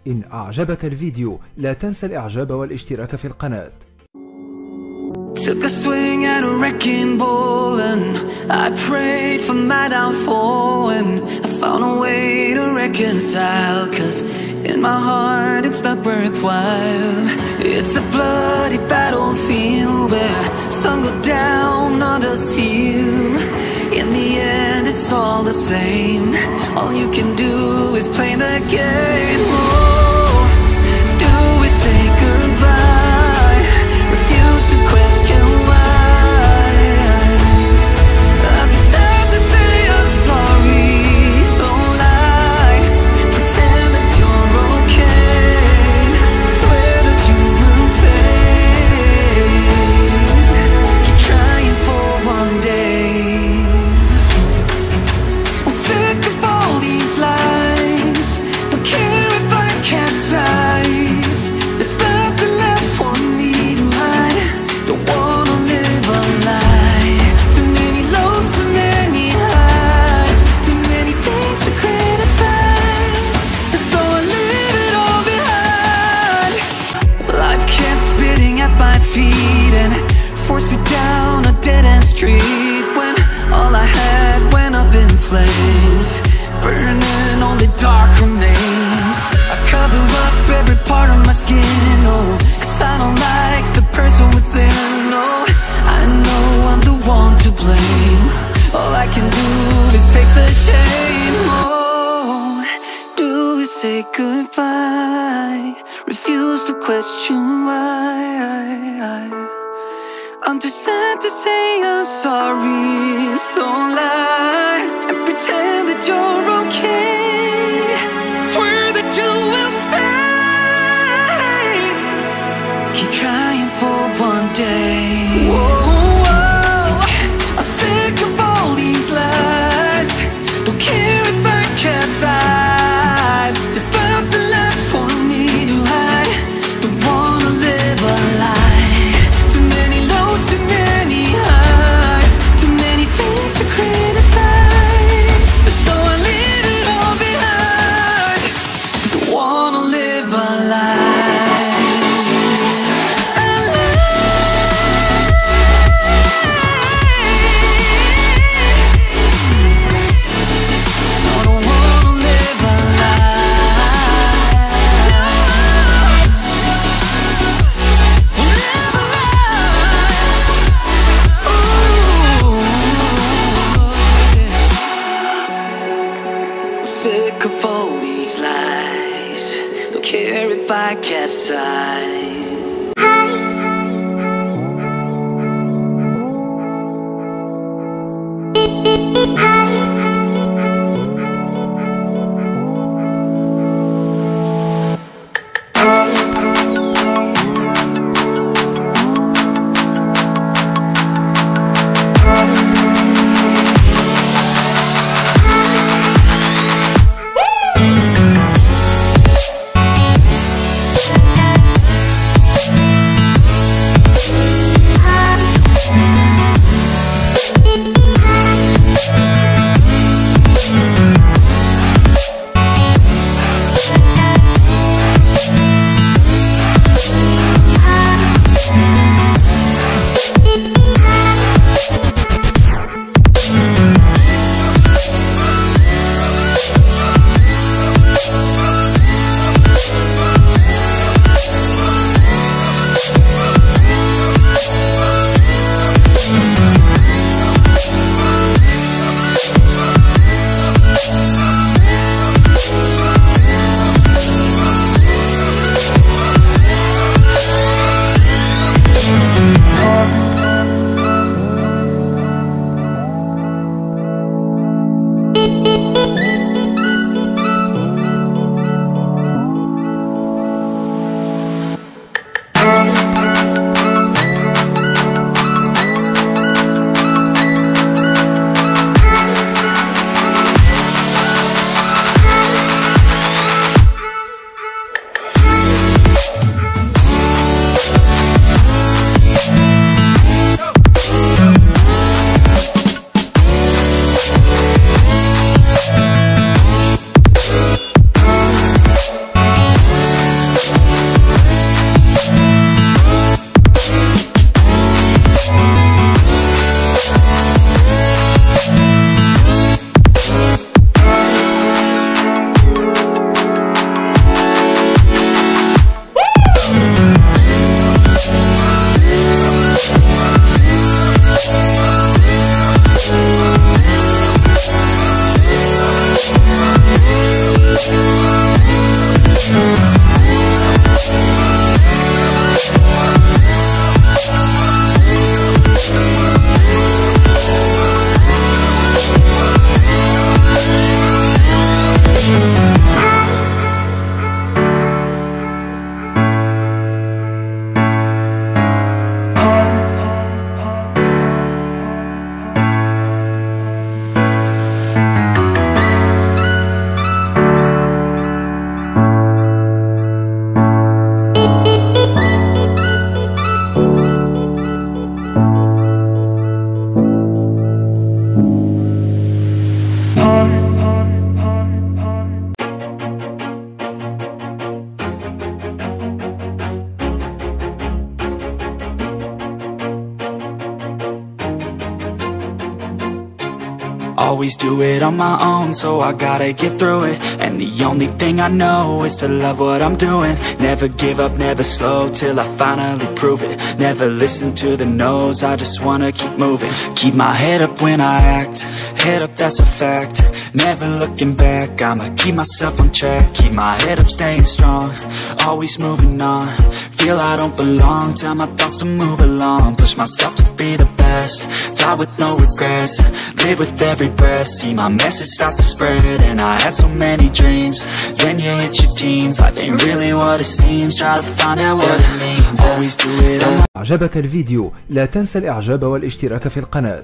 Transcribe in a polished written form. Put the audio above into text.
إن أعجبك الفيديو لا تنسى الإعجاب والاشتراك في القناة. Took a swing at a wrecking ball and I prayed for my downfall, and I found a way to reconcile, 'cause in my heart it's not worthwhile. It's a bloody battlefield where some go down, others heal. In the end it's all the same. All you can do is play the game. Oh, do we say goodbye? Refuse to question why. I'd be sad to say I'm sorry, so lie, pretend that you're okay, swear that you will stay, keep trying for one day. I'm sick of all these lies, don't care if I capsize. There's nothing left for me to hide, don't wanna live a lie. Too many lows, too many highs, too many things to criticize, and so I leave it all behind. Life kept spitting at my feet and forced me down a dead-end street, when all I had went up in flames, burning only dark remains. I cover up every part of my skin, oh, 'cause I don't like the person within. Oh, I know I'm the one to blame, all I can do is take the shame. Oh, do we say goodbye? Refuse to question why. I'm too sad to say I'm sorry, so lie and pretend that you're okay, swear that you will stay, keep trying for one day. Whoa, I'm sick of all these lies, don't care if I capsize. There's nothing left for me to hide, don't wanna live a lie. Too many lows, too many highs, too many things to criticize, so I leave it all behind. Don't wanna live a lie. I don't wanna live a lie. Live a lie. Ooh. I'm sick of all these lies, don't care if I capsize. Always do it on my own, so I gotta get through it. And the only thing I know is to love what I'm doing. Never give up, never slow, till I finally prove it. Never listen to the no's, I just wanna keep moving. Keep my head up when I act, head up, that's a fact. Never looking back, I'ma keep myself on track. Keep my head up, staying strong, always moving on. Feel I don't belong, tell my thoughts to move along. Push myself to be the best, die with no regrets. Live with every breath, see my message start to spread. And I had so many dreams, then you hit your teens. Life ain't really what it seems, try to find out what it means. Always do it. أعجبك الفيديو لا تنسى الإعجاب والاشتراك في القناة.